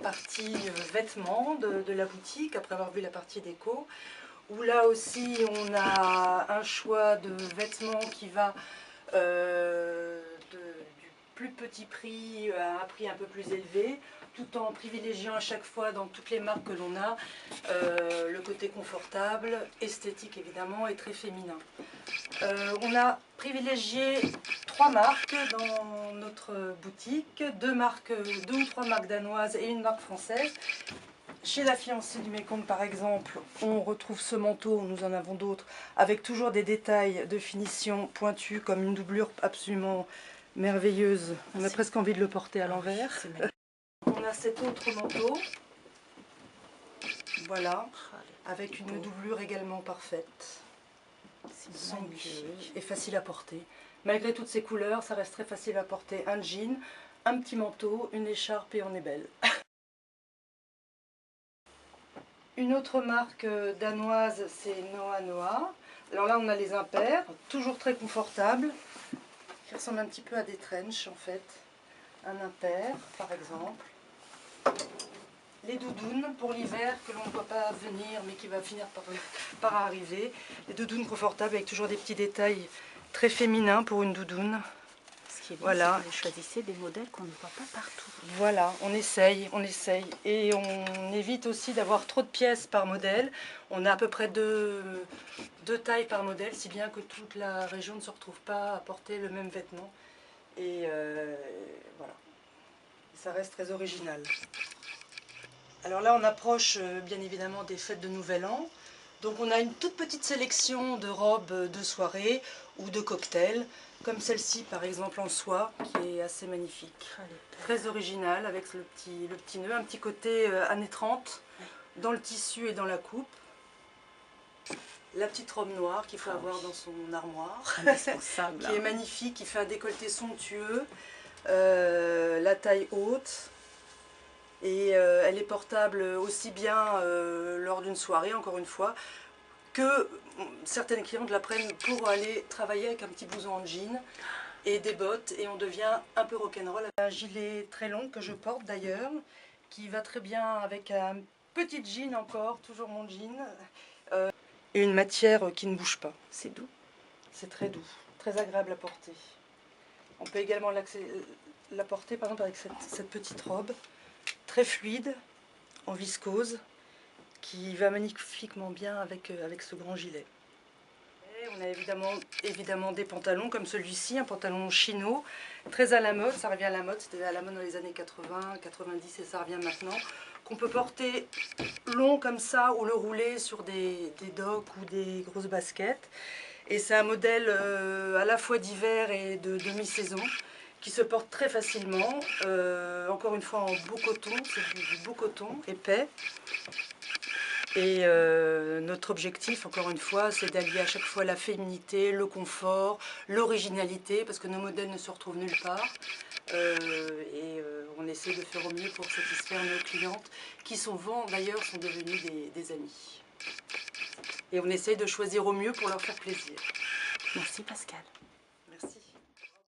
partie vêtements de la boutique, après avoir vu la partie déco, où là aussi on a un choix de vêtements qui va du plus petit prix à un prix un peu plus élevé, tout en privilégiant à chaque fois dans toutes les marques que l'on a le côté confortable, esthétique évidemment et très féminin. On a privilégié 3 marques dans notre boutique, 2 ou 3 marques danoises et une marque française. Chez la fiancée du Mécompte par exemple, on retrouve ce manteau, nous en avons d'autres, avec toujours des détails de finition pointus comme une doublure absolument merveilleuse. On a presque envie de le porter à l'envers. On a cet autre manteau, voilà, avec une doublure également parfaite. Somptueux et facile à porter. Malgré toutes ces couleurs, ça reste très facile à porter. Un jean, un petit manteau, une écharpe et on est belle. Une autre marque danoise, c'est Noa Noa. Alors là, on a les impairs, toujours très confortables, qui ressemblent un petit peu à des trench en fait. Un impair, par exemple. Les doudounes pour l'hiver que l'on ne voit pas venir mais qui va finir par arriver. Les doudounes confortables avec toujours des petits détails très féminins pour une doudoune. Ce qui est bien, voilà. C'est que vous choisissez des modèles qu'on ne voit pas partout. Voilà, on essaye. Et on évite aussi d'avoir trop de pièces par modèle. On a à peu près deux tailles par modèle, si bien que toute la région ne se retrouve pas à porter le même vêtement. Et voilà, ça reste très original. Alors là, on approche bien évidemment des fêtes de Nouvel An. Donc on a une toute petite sélection de robes de soirée ou de cocktails, comme celle-ci par exemple en soie, qui est assez magnifique. Très originale, avec le petit nœud, un petit côté années 30, dans le tissu et dans la coupe. La petite robe noire qu'il faut avoir dans son armoire, qui est magnifique, qui fait un décolleté somptueux, la taille haute. Et elle est portable aussi bien lors d'une soirée, encore une fois, que certaines clientes la prennent pour aller travailler avec un petit blouson en jean et des bottes, et on devient un peu rock'n'roll. Un gilet très long que je porte d'ailleurs, qui va très bien avec un petit jean encore, toujours mon jean, et une matière qui ne bouge pas. C'est doux. C'est très doux, très agréable à porter. On peut également la porter par exemple avec cette petite robe, très fluide, en viscose, qui va magnifiquement bien avec ce grand gilet. Et on a évidemment des pantalons comme celui-ci, un pantalon chino, très à la mode, ça revient à la mode, c'était à la mode dans les années 80, 90 et ça revient maintenant, qu'on peut porter long comme ça ou le rouler sur des docks ou des grosses baskets. Et c'est un modèle à la fois d'hiver et de demi-saison, qui se porte très facilement, encore une fois en beau coton, c'est du beau coton épais. Et notre objectif, encore une fois, c'est d'allier à chaque fois la féminité, le confort, l'originalité, parce que nos modèles ne se retrouvent nulle part. On essaie de faire au mieux pour satisfaire nos clientes, qui souvent d'ailleurs sont devenues des amies. Et on essaie de choisir au mieux pour leur faire plaisir. Merci Pascal.